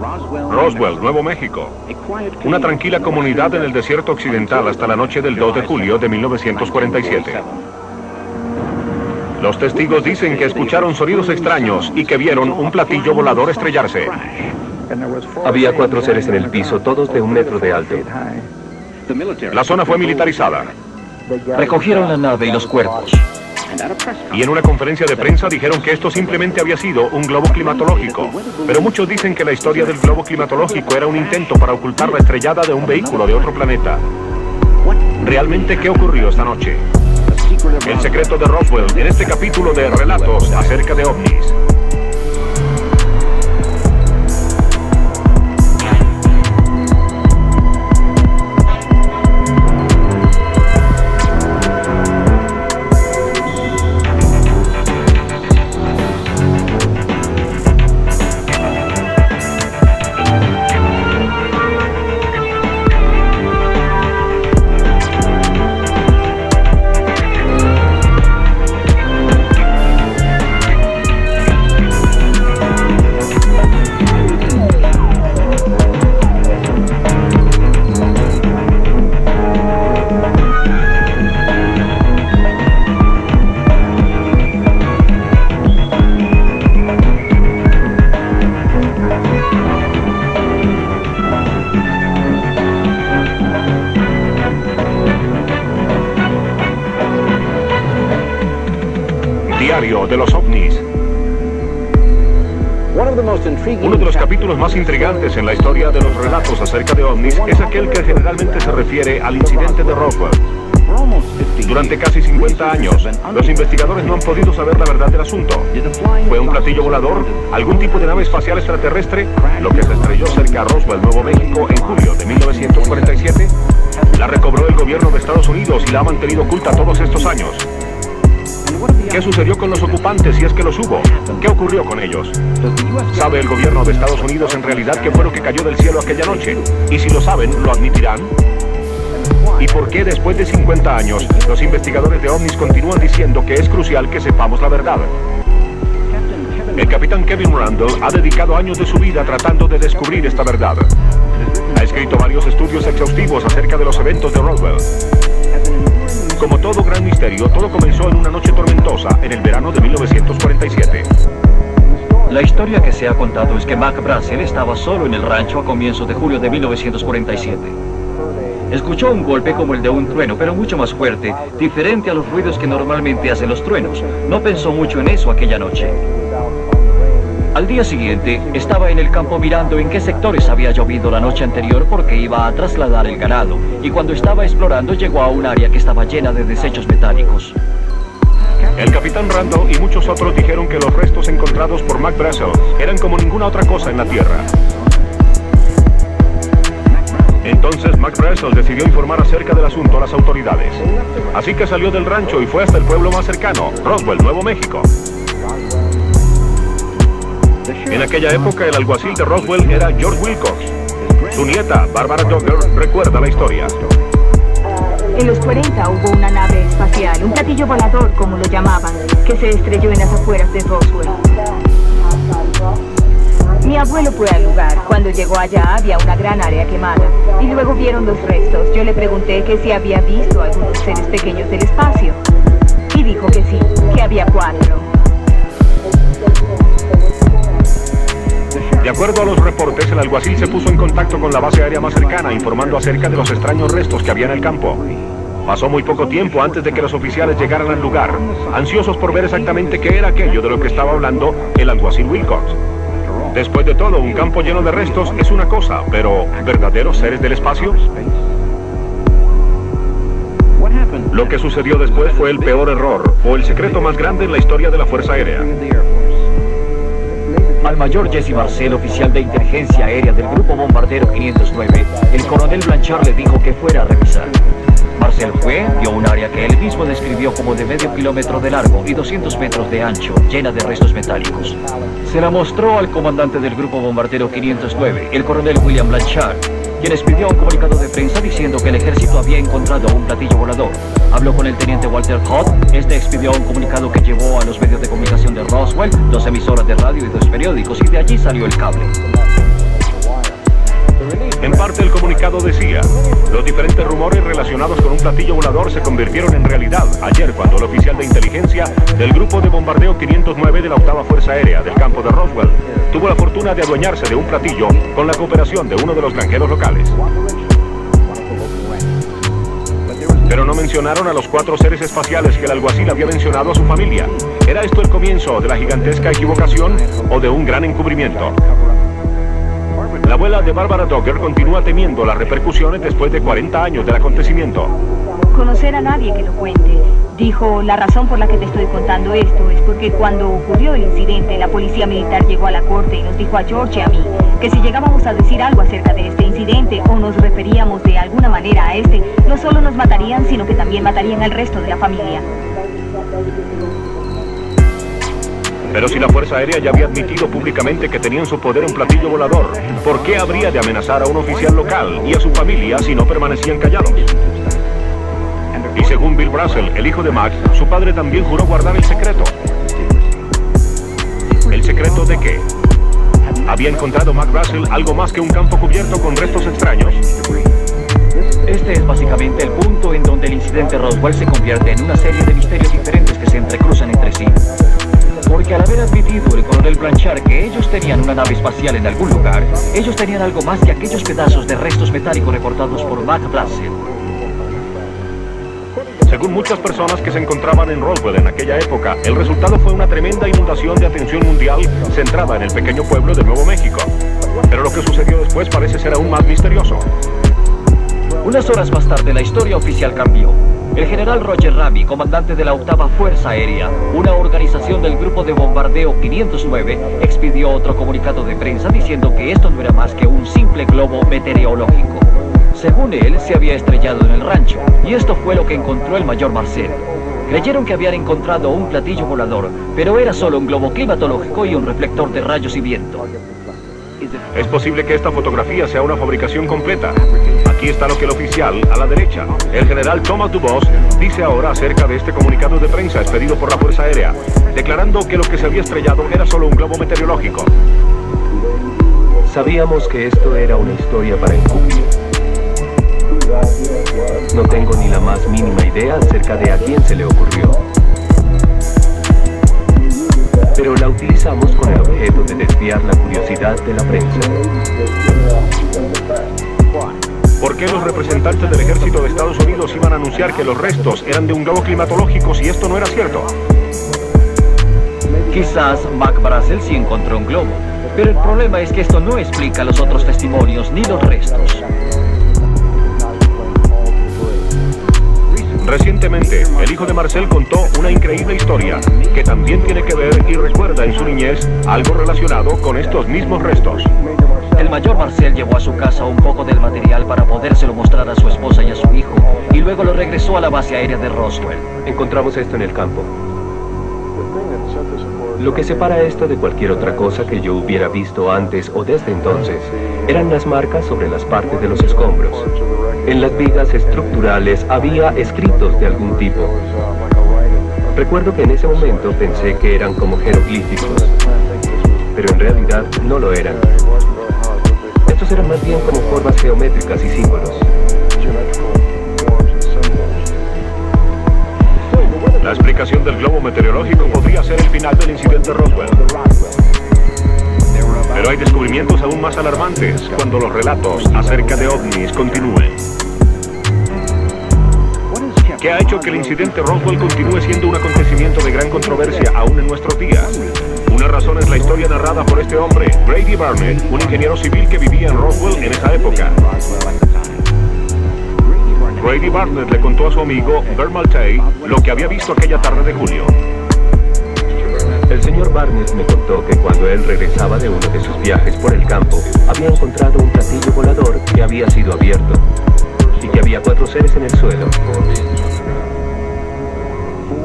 Roswell, Nuevo México. Una tranquila comunidad en el desierto occidental hasta la noche del 2 de julio de 1947. Los testigos dicen que escucharon sonidos extraños y que vieron un platillo volador estrellarse. Había 4 seres en el piso, todos de 1 metro de alto. La zona fue militarizada. Recogieron la nave y los cuerpos. Y en una conferencia de prensa dijeron que esto simplemente había sido un globo climatológico. Pero muchos dicen que la historia del globo climatológico era un intento para ocultar la estrellada de un vehículo de otro planeta. ¿Realmente qué ocurrió esta noche? El secreto de Roswell en este capítulo de Relatos acerca de ovnis. Diario de los ovnis. Uno de los capítulos más intrigantes en la historia de los relatos acerca de ovnis es aquel que generalmente se refiere al incidente de Roswell. Durante casi 50 años, los investigadores no han podido saber la verdad del asunto. ¿Fue un platillo volador? ¿Algún tipo de nave espacial extraterrestre? ¿Lo que se estrelló cerca de Roswell, Nuevo México, en julio de 1947? La recobró el gobierno de Estados Unidos y la ha mantenido oculta todos estos años. ¿Qué sucedió con los ocupantes si es que los hubo? ¿Qué ocurrió con ellos? ¿Sabe el gobierno de Estados Unidos en realidad qué fue lo que cayó del cielo aquella noche? Y si lo saben, ¿lo admitirán? ¿Y por qué después de 50 años los investigadores de ovnis continúan diciendo que es crucial que sepamos la verdad? El capitán Kevin Randle ha dedicado años de su vida tratando de descubrir esta verdad. Ha escrito varios estudios exhaustivos acerca de los eventos de Roswell. Como todo gran misterio, todo comenzó en una noche tormentosa en el verano de 1947. La historia que se ha contado es que Mac Brazel estaba solo en el rancho a comienzos de julio de 1947. Escuchó un golpe como el de un trueno, pero mucho más fuerte, diferente a los ruidos que normalmente hacen los truenos. No pensó mucho en eso aquella noche. Al día siguiente, estaba en el campo mirando en qué sectores había llovido la noche anterior porque iba a trasladar el ganado, y cuando estaba explorando llegó a un área que estaba llena de desechos metálicos. El capitán Randall y muchos otros dijeron que los restos encontrados por Mac Brazel eran como ninguna otra cosa en la Tierra. Entonces Mac Brazel decidió informar acerca del asunto a las autoridades. Así que salió del rancho y fue hasta el pueblo más cercano, Roswell, Nuevo México. En aquella época el alguacil de Roswell era George Wilcox. Su nieta, Barbara Duggar, recuerda la historia. En los 40 hubo una nave espacial, un platillo volador como lo llamaban, que se estrelló en las afueras de Roswell. Mi abuelo fue al lugar. Cuando llegó allá había una gran área quemada y luego vieron los restos. Yo le pregunté que si había visto algunos seres pequeños del espacio y dijo que sí, que había 4. De acuerdo a los reportes, el alguacil se puso en contacto con la base aérea más cercana, informando acerca de los extraños restos que había en el campo. Pasó muy poco tiempo antes de que los oficiales llegaran al lugar, ansiosos por ver exactamente qué era aquello de lo que estaba hablando el alguacil Wilcox. Después de todo, un campo lleno de restos es una cosa, pero ¿verdaderos seres del espacio? Lo que sucedió después fue el peor error, o el secreto más grande en la historia de la Fuerza Aérea. Al mayor Jesse Marcel, oficial de inteligencia aérea del Grupo Bombardero 509, el coronel Blanchard le dijo que fuera a revisar. Marcel fue, vio un área que él mismo describió como de medio kilómetro de largo y 200 metros de ancho, llena de restos metálicos. Se la mostró al comandante del Grupo Bombardero 509, el coronel William Blanchard, quien expidió un comunicado de prensa diciendo que el ejército había encontrado un platillo volador. Habló con el teniente Walter Hood, este expidió un comunicado que llevó a los medios de comunicación de Roswell, 2 emisoras de radio y 2 periódicos, y de allí salió el cable. En parte el comunicado decía: los diferentes rumores relacionados con un platillo volador se convirtieron en realidad ayer cuando el oficial de inteligencia del grupo de bombardeo 509 de la 8ª Fuerza Aérea del campo de Roswell tuvo la fortuna de adueñarse de un platillo con la cooperación de uno de los granjeros locales. Pero no mencionaron a los 4 seres espaciales que el alguacil había mencionado a su familia. ¿Era esto el comienzo de la gigantesca equivocación o de un gran encubrimiento? La abuela de Barbara Dogger continúa temiendo las repercusiones después de 40 años del acontecimiento. Conocer a nadie que lo cuente. Dijo: la razón por la que te estoy contando esto es porque cuando ocurrió el incidente, la policía militar llegó a la corte y nos dijo a George y a mí que si llegábamos a decir algo acerca de este incidente o nos referíamos de alguna manera a este, no solo nos matarían, sino que también matarían al resto de la familia. Pero si la Fuerza Aérea ya había admitido públicamente que tenía en su poder un platillo volador, ¿por qué habría de amenazar a un oficial local y a su familia si no permanecían callados? Y según Bill Brazel, el hijo de Mac, su padre también juró guardar el secreto. ¿El secreto de qué? ¿Había encontrado Mac Brazel algo más que un campo cubierto con restos extraños? Este es básicamente el punto en donde el incidente Roswell se convierte en una serie de misterios diferentes que se entrecruzan entre sí. Porque al haber admitido el coronel Blanchard que ellos tenían una nave espacial en algún lugar, ellos tenían algo más que aquellos pedazos de restos metálicos reportados por Mac Brazel. Según muchas personas que se encontraban en Roswell en aquella época, el resultado fue una tremenda inundación de atención mundial centrada en el pequeño pueblo de Nuevo México. Pero lo que sucedió después parece ser aún más misterioso. Unas horas más tarde, la historia oficial cambió. El general Roger Ramey, comandante de la 8ª Fuerza Aérea, una organización del grupo de bombardeo 509, expidió otro comunicado de prensa diciendo que esto no era más que un simple globo meteorológico. Según él, se había estrellado en el rancho, y esto fue lo que encontró el mayor Marcel. Creyeron que habían encontrado un platillo volador, pero era solo un globo climatológico y un reflector de rayos y viento. Es posible que esta fotografía sea una fabricación completa. Aquí está lo que el oficial, a la derecha, el general Thomas Dubose, dice ahora acerca de este comunicado de prensa expedido por la Fuerza Aérea, declarando que lo que se había estrellado era solo un globo meteorológico. Sabíamos que esto era una historia para encubrir. No tengo ni la más mínima idea acerca de a quién se le ocurrió. Pero la utilizamos con el objeto de desviar la curiosidad de la prensa. ¿Por qué los representantes del ejército de Estados Unidos iban a anunciar que los restos eran de un globo climatológico si esto no era cierto? Quizás Mac Brazel sí encontró un globo, pero el problema es que esto no explica los otros testimonios ni los restos. Recientemente, el hijo de Marcel contó una increíble historia que también tiene que ver y recuerda en su niñez algo relacionado con estos mismos restos. El mayor Marcel llevó a su casa un poco del material para podérselo mostrar a su esposa y a su hijo, y luego lo regresó a la base aérea de Roswell. Encontramos esto en el campo. Lo que separa esto de cualquier otra cosa que yo hubiera visto antes o desde entonces eran las marcas sobre las partes de los escombros. En las vigas estructurales había escritos de algún tipo. Recuerdo que en ese momento pensé que eran como jeroglíficos, pero en realidad no lo eran. Estos eran más bien como formas geométricas y símbolos. La explicación del globo meteorológico podría ser el final del incidente Roswell. Pero hay descubrimientos aún más alarmantes cuando los relatos acerca de ovnis continúen. ¿Qué ha hecho que el incidente Roswell continúe siendo un acontecimiento de gran controversia aún en nuestros días? Una razón es la historia narrada por este hombre, Grady Barnett, un ingeniero civil que vivía en Roswell en esa época. Grady Barnett le contó a su amigo Bert Maltey lo que había visto aquella tarde de julio. El señor Barnett me contó que cuando él regresaba de uno de sus viajes por el campo, había encontrado un platillo volador que había sido abierto y que había 4 seres en el suelo.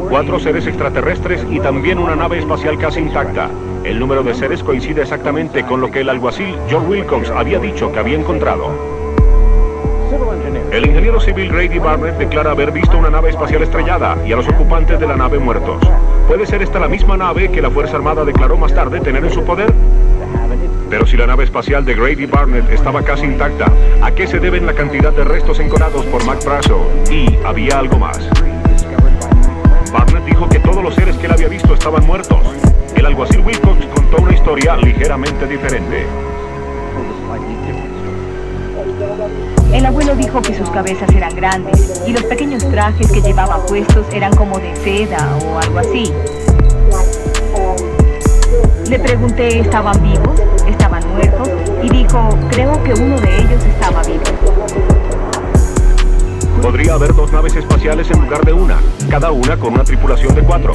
4 seres extraterrestres y también una nave espacial casi intacta. El número de seres coincide exactamente con lo que el alguacil John Wilcox había dicho que había encontrado. El ingeniero civil Grady Barnett declara haber visto una nave espacial estrellada y a los ocupantes de la nave muertos. ¿Puede ser esta la misma nave que la Fuerza Armada declaró más tarde tener en su poder? Pero si la nave espacial de Grady Barnett estaba casi intacta, ¿a qué se deben la cantidad de restos encontrados por Mac Brazel? Y había algo más. Barnett dijo que todos los seres que él había visto estaban muertos. El alguacil Wilcox contó una historia ligeramente diferente. El abuelo dijo que sus cabezas eran grandes y los pequeños trajes que llevaba puestos eran como de seda o algo así. Le pregunté, ¿estaban vivos? ¿Estaban muertos? Y dijo, creo que uno de ellos estaba vivo. Podría haber dos naves espaciales en lugar de una, cada una con una tripulación de 4.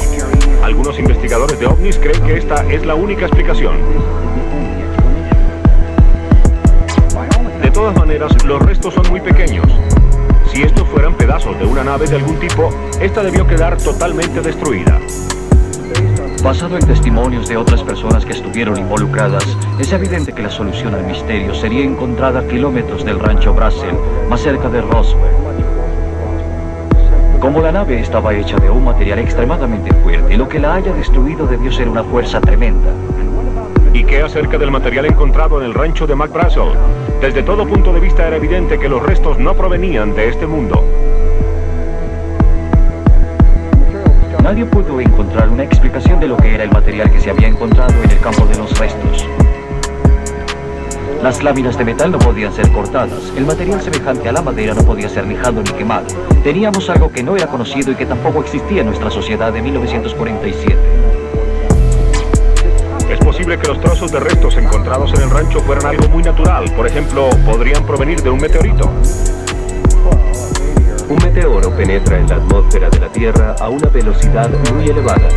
Algunos investigadores de ovnis creen que esta es la única explicación. De todas maneras, los restos son muy pequeños. Si estos fueran pedazos de una nave de algún tipo, esta debió quedar totalmente destruida. Basado en testimonios de otras personas que estuvieron involucradas, es evidente que la solución al misterio sería encontrada a kilómetros del rancho Brazel, más cerca de Roswell. Como la nave estaba hecha de un material extremadamente fuerte, lo que la haya destruido debió ser una fuerza tremenda. ¿Y qué acerca del material encontrado en el rancho de Mac Brazel? Desde todo punto de vista era evidente que los restos no provenían de este mundo. Nadie pudo encontrar una explicación de lo que era el material que se había encontrado en el campo de los restos. Las láminas de metal no podían ser cortadas, el material semejante a la madera no podía ser lijado ni quemado. Teníamos algo que no era conocido y que tampoco existía en nuestra sociedad de 1947. Es posible que los trozos de restos encontrados en el rancho fueran algo muy natural. Por ejemplo, podrían provenir de un meteorito. Un meteoro penetra en la atmósfera de la Tierra a una velocidad muy elevada.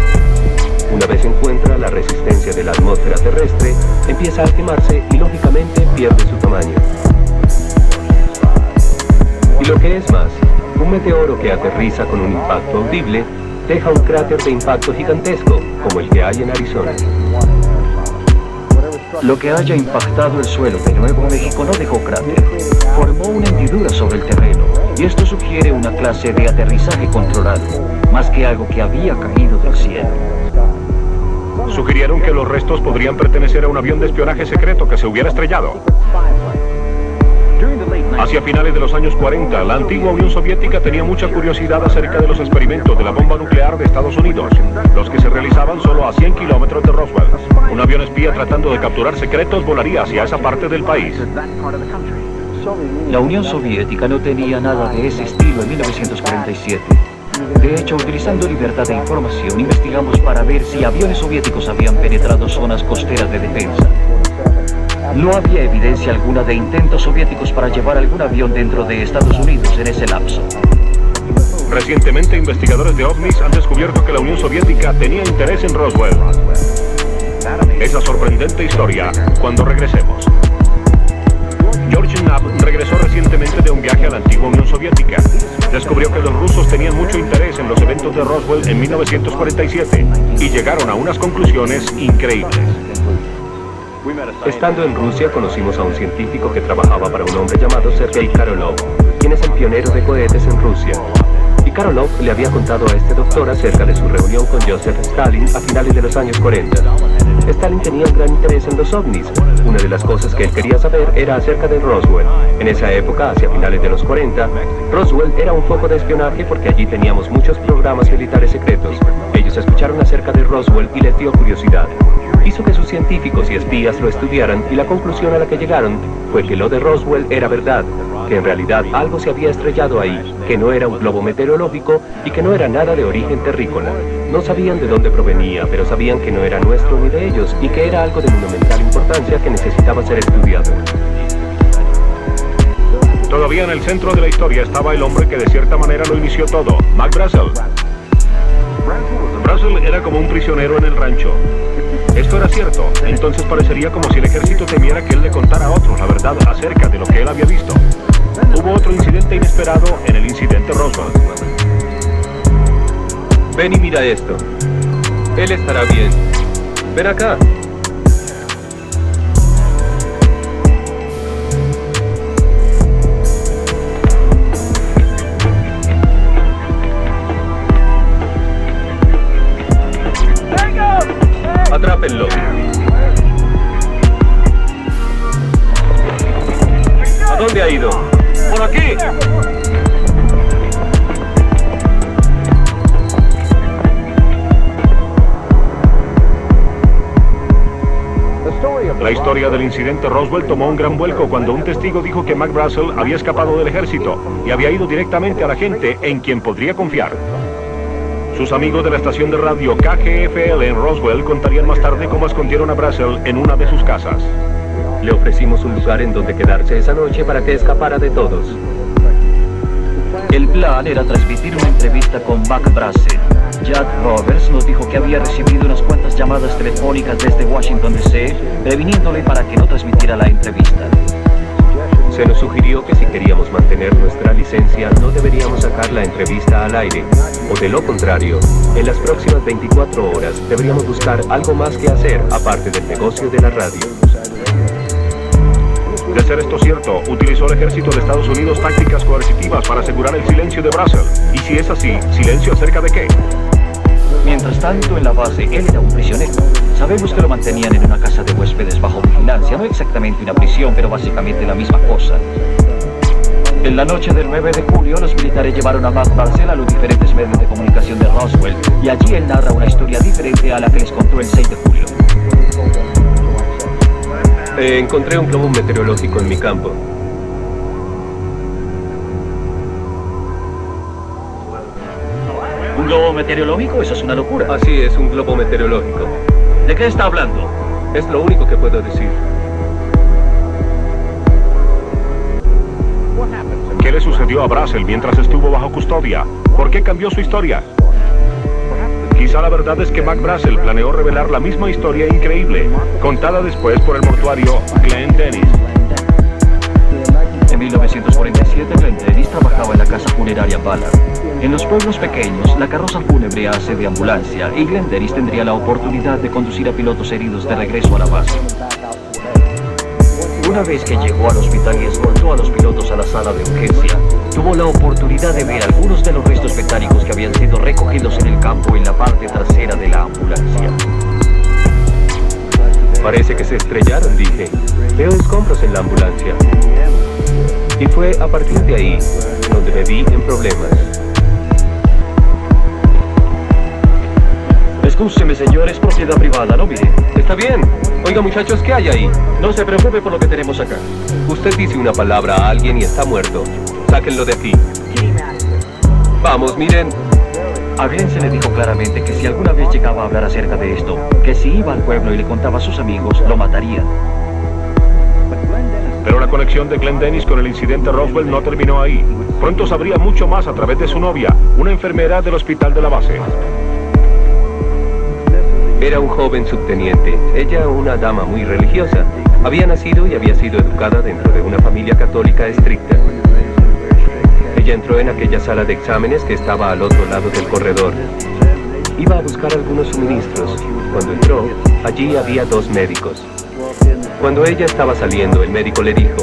Una vez encuentra la resistencia de la atmósfera terrestre, empieza a quemarse y lógicamente pierde su tamaño. Y lo que es más, un meteoro que aterriza con un impacto audible deja un cráter de impacto gigantesco, como el que hay en Arizona. Lo que haya impactado el suelo de Nuevo México no dejó cráter, formó una hendidura sobre el terreno, y esto sugiere una clase de aterrizaje controlado, más que algo que había caído del cielo. Sugirieron que los restos podrían pertenecer a un avión de espionaje secreto que se hubiera estrellado. Hacia finales de los años 40, la antigua Unión Soviética tenía mucha curiosidad acerca de los experimentos de la bomba nuclear de Estados Unidos, los que se realizaban solo a 100 kilómetros de Roswell. Un avión espía tratando de capturar secretos volaría hacia esa parte del país. La Unión Soviética no tenía nada de ese estilo en 1947. De hecho, utilizando libertad de información, investigamos para ver si aviones soviéticos habían penetrado zonas costeras de defensa. No había evidencia alguna de intentos soviéticos para llevar algún avión dentro de Estados Unidos en ese lapso. Recientemente, investigadores de ovnis han descubierto que la Unión Soviética tenía interés en Roswell. Esa sorprendente historia cuando regresemos. George Knapp regresó recientemente de un viaje a la antigua Unión Soviética. Descubrió que los rusos tenían mucho interés en los eventos de Roswell en 1947 y llegaron a unas conclusiones increíbles. Estando en Rusia, conocimos a un científico que trabajaba para un hombre llamado Sergei Korolev, quien es el pionero de cohetes en Rusia. Y Korolev le había contado a este doctor acerca de su reunión con Joseph Stalin a finales de los años 40. Stalin tenía un gran interés en los ovnis. Una de las cosas que él quería saber era acerca de Roswell. En esa época, hacia finales de los 40, Roswell era un foco de espionaje porque allí teníamos muchos programas militares secretos. Ellos escucharon acerca de Roswell y les dio curiosidad. Hizo que sus científicos y espías lo estudiaran y la conclusión a la que llegaron fue que lo de Roswell era verdad, que en realidad algo se había estrellado ahí, que no era un globo meteorológico y que no era nada de origen terrícola. No sabían de dónde provenía, pero sabían que no era nuestro ni de ellos y que era algo de monumental importancia que necesitaba ser estudiado. Todavía en el centro de la historia estaba el hombre que de cierta manera lo inició todo, Mac Brazel. Brazel era como un prisionero en el rancho. Esto era cierto, entonces parecería como si el ejército temiera que él le contara a otros la verdad acerca de lo que él había visto. Hubo otro incidente inesperado en el incidente Roswell. Ven y mira esto. Él estará bien. Ven acá. Atrápenlo. había ido? ¡Por aquí! La historia del incidente Roswell tomó un gran vuelco cuando un testigo dijo que Mac Brazel había escapado del ejército y había ido directamente a la gente en quien podría confiar. Sus amigos de la estación de radio KGFL en Roswell contarían más tarde cómo escondieron a Brazel en una de sus casas. Le ofrecimos un lugar en donde quedarse esa noche para que escapara de todos. El plan era transmitir una entrevista con Mac Brazel. Jack Roberts nos dijo que había recibido unas cuantas llamadas telefónicas desde Washington D.C., previniéndole para que no transmitiera la entrevista. Se nos sugirió que si queríamos mantener nuestra licencia, no deberíamos sacar la entrevista al aire. O de lo contrario, en las próximas 24 horas deberíamos buscar algo más que hacer aparte del negocio de la radio. De ser esto cierto, utilizó el ejército de Estados Unidos tácticas coercitivas para asegurar el silencio de Brazel. Y si es así, ¿silencio acerca de qué? Mientras tanto, en la base, él era un prisionero. Sabemos que lo mantenían en una casa de huéspedes bajo vigilancia. No exactamente una prisión, pero básicamente la misma cosa. En la noche del 9 de julio, los militares llevaron a Mac Brazel a los diferentes medios de comunicación de Roswell. Y allí él narra una historia diferente a la que les contó el 6 de julio. Encontré un globo meteorológico en mi campo. ¿Un globo meteorológico? Eso es una locura. Así es, un globo meteorológico. ¿De qué está hablando? Es lo único que puedo decir. ¿Qué le sucedió a Brazel mientras estuvo bajo custodia? ¿Por qué cambió su historia? Quizá la verdad es que Mac Brazel planeó revelar la misma historia increíble, contada después por el mortuario Glenn Dennis. En 1947, Glenn Dennis trabajaba en la casa funeraria Ballard. En los pueblos pequeños, la carroza fúnebre hace de ambulancia y Glenn Dennis tendría la oportunidad de conducir a pilotos heridos de regreso a la base. Una vez que llegó al hospital y escoltó a los pilotos a la sala de urgencia, tuvo la oportunidad de ver algunos de los restos metálicos que habían sido recogidos en el campo en la parte trasera de la ambulancia. Parece que se estrellaron, dije. Veo escombros en la ambulancia. Y fue a partir de ahí donde me vi en problemas. Escúcheme, señor, es propiedad privada, ¿no? Mire. Está bien. Oiga, muchachos, ¿qué hay ahí? No se preocupe por lo que tenemos acá. Usted dice una palabra a alguien y está muerto. Sáquenlo de aquí. Vamos, miren. A Glenn se le dijo claramente que si alguna vez llegaba a hablar acerca de esto, que si iba al pueblo y le contaba a sus amigos, lo matarían. Pero la conexión de Glenn Dennis con el incidente Roswell no terminó ahí. Pronto sabría mucho más a través de su novia, una enfermera del hospital de la base. Era un joven subteniente, ella una dama muy religiosa. Había nacido y había sido educada dentro de una familia católica estricta. Ella entró en aquella sala de exámenes que estaba al otro lado del corredor. Iba a buscar algunos suministros. Cuando entró, allí había 2 médicos. Cuando ella estaba saliendo, el médico le dijo: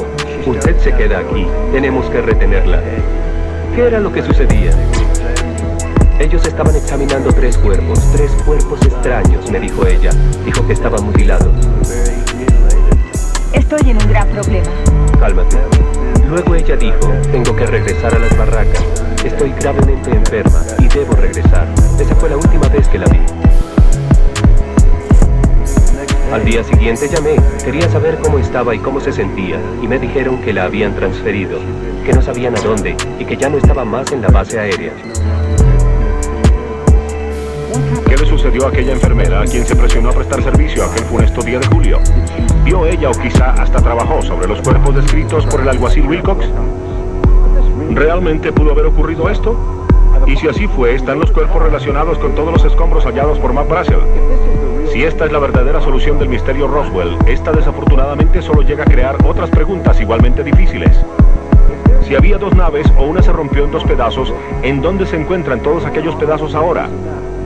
"Usted se queda aquí, tenemos que retenerla". ¿Qué era lo que sucedía? Ellos estaban examinando 3 cuerpos extraños, me dijo ella. Dijo que estaban mutilados. Estoy en un gran problema. Cálmate. Luego ella dijo: "Tengo que regresar a las barracas. Estoy gravemente enferma y debo regresar". Esa fue la última vez que la vi. Al día siguiente llamé. Quería saber cómo estaba y cómo se sentía. Y me dijeron que la habían transferido, que no sabían a dónde y que ya no estaba más en la base aérea. ¿Qué le sucedió a aquella enfermera a quien se presionó a prestar servicio aquel funesto día de julio? ¿Vio ella o quizá hasta trabajó sobre los cuerpos descritos por el alguacil Wilcox? ¿Realmente pudo haber ocurrido esto? Y si así fue, ¿están los cuerpos relacionados con todos los escombros hallados por Mac Brazel? Si esta es la verdadera solución del misterio Roswell, esta desafortunadamente solo llega a crear otras preguntas igualmente difíciles. Si había 2 naves o una se rompió en 2 pedazos, ¿en dónde se encuentran todos aquellos pedazos ahora?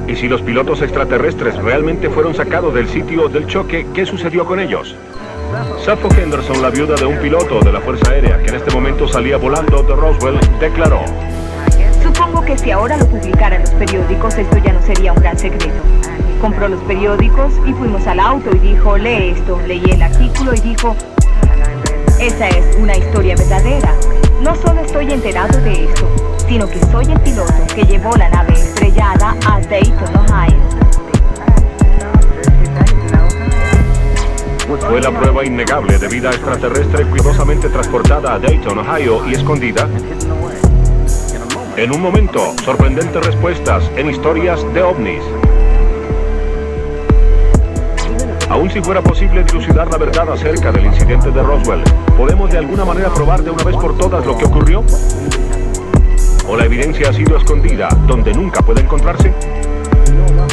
Y si los pilotos extraterrestres realmente fueron sacados del sitio del choque, ¿qué sucedió con ellos? Sappho Henderson, la viuda de un piloto de la Fuerza Aérea que en este momento salía volando de Roswell, declaró: Supongo que si ahora lo publicaran los periódicos, esto ya no sería un gran secreto. Compró los periódicos y fuimos al auto y dijo: "Lee esto". Leí el artículo y dijo: Esa es una historia verdadera. No solo estoy enterado de esto, sino que soy el piloto que llevó la nave estrellada a Dayton, Ohio. Fue la prueba innegable de vida extraterrestre cuidadosamente transportada a Dayton, Ohio y escondida. En un momento, sorprendentes respuestas en historias de ovnis. Aun si fuera posible dilucidar la verdad acerca del incidente de Roswell, ¿podemos de alguna manera probar de una vez por todas lo que ocurrió? ¿O la evidencia ha sido escondida donde nunca puede encontrarse?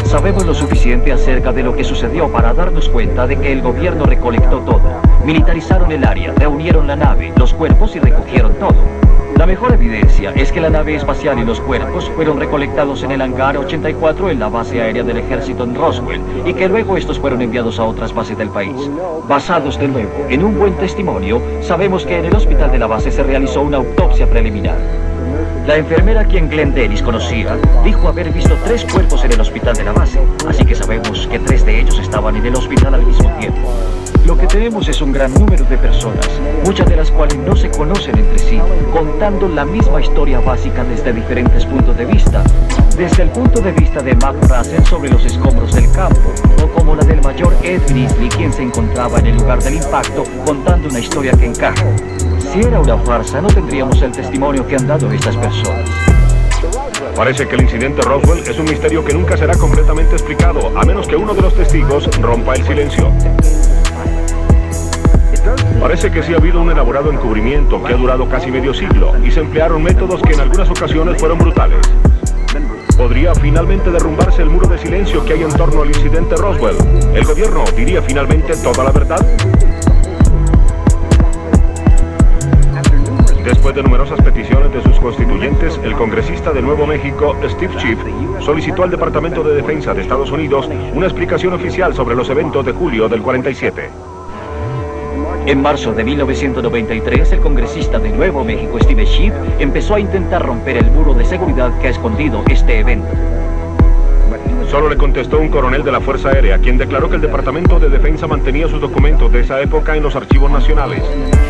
Sabemos lo suficiente acerca de lo que sucedió para darnos cuenta de que el gobierno recolectó todo. Militarizaron el área, reunieron la nave, los cuerpos y recogieron todo. La mejor evidencia es que la nave espacial y los cuerpos fueron recolectados en el hangar 84 en la base aérea del ejército en Roswell y que luego estos fueron enviados a otras bases del país. Basados de nuevo en un buen testimonio, sabemos que en el hospital de la base se realizó una autopsia preliminar. La enfermera, quien Glenn Dennis conocía, dijo haber visto 3 cuerpos en el hospital de la base, así que sabemos que 3 de ellos estaban en el hospital al mismo tiempo. Lo que tenemos es un gran número de personas, muchas de las cuales no se conocen entre sí, contando la misma historia básica desde diferentes puntos de vista. Desde el punto de vista de Mac Russell sobre los escombros del campo, o como la del mayor Ed Grizzly, quien se encontraba en el lugar del impacto, contando una historia que encaja. Si era una farsa, no tendríamos el testimonio que han dado estas personas. Parece que el incidente Roswell es un misterio que nunca será completamente explicado, a menos que uno de los testigos rompa el silencio. Parece que sí ha habido un elaborado encubrimiento que ha durado casi medio siglo, y se emplearon métodos que en algunas ocasiones fueron brutales. ¿Podría finalmente derrumbarse el muro de silencio que hay en torno al incidente Roswell? ¿El gobierno diría finalmente toda la verdad? Después de numerosas peticiones de sus constituyentes, el congresista de Nuevo México, Steve Schiff, solicitó al Departamento de Defensa de Estados Unidos una explicación oficial sobre los eventos de julio del 47. En marzo de 1993, el congresista de Nuevo México, Steve Schiff, empezó a intentar romper el muro de seguridad que ha escondido este evento. Solo le contestó un coronel de la Fuerza Aérea, quien declaró que el Departamento de Defensa mantenía sus documentos de esa época en los archivos nacionales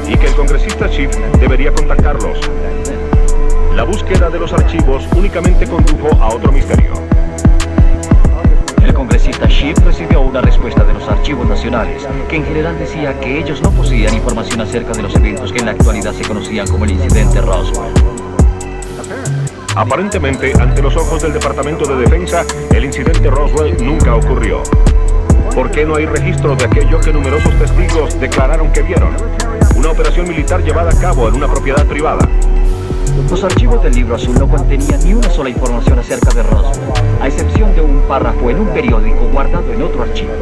y que el congresista Schiff debería contactarlos. La búsqueda de los archivos únicamente condujo a otro misterio. El congresista Schiff recibió una respuesta de los archivos nacionales, que en general decía que ellos no poseían información acerca de los eventos que en la actualidad se conocían como el incidente Roswell. Aparentemente, ante los ojos del Departamento de Defensa, el incidente Roswell nunca ocurrió. ¿Por qué no hay registro de aquello que numerosos testigos declararon que vieron? Una operación militar llevada a cabo en una propiedad privada. Los archivos del Libro Azul no contenían ni una sola información acerca de Roswell, a excepción de un párrafo en un periódico guardado en otro archivo.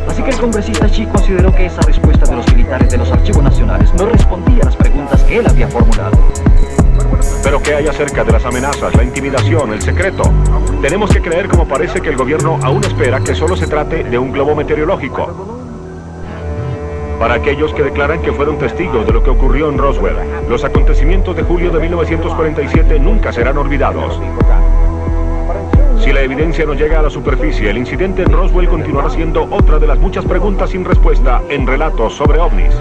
Así que el congresista Schiff consideró que esa respuesta de los militares de los archivos nacionales no respondía a las preguntas que él había formulado. Pero ¿qué hay acerca de las amenazas, la intimidación, el secreto? Tenemos que creer, como parece, que el gobierno aún espera que solo se trate de un globo meteorológico. Para aquellos que declaran que fueron testigos de lo que ocurrió en Roswell, los acontecimientos de julio de 1947 nunca serán olvidados. Si la evidencia no llega a la superficie, el incidente en Roswell continuará siendo otra de las muchas preguntas sin respuesta en Relatos sobre OVNIs.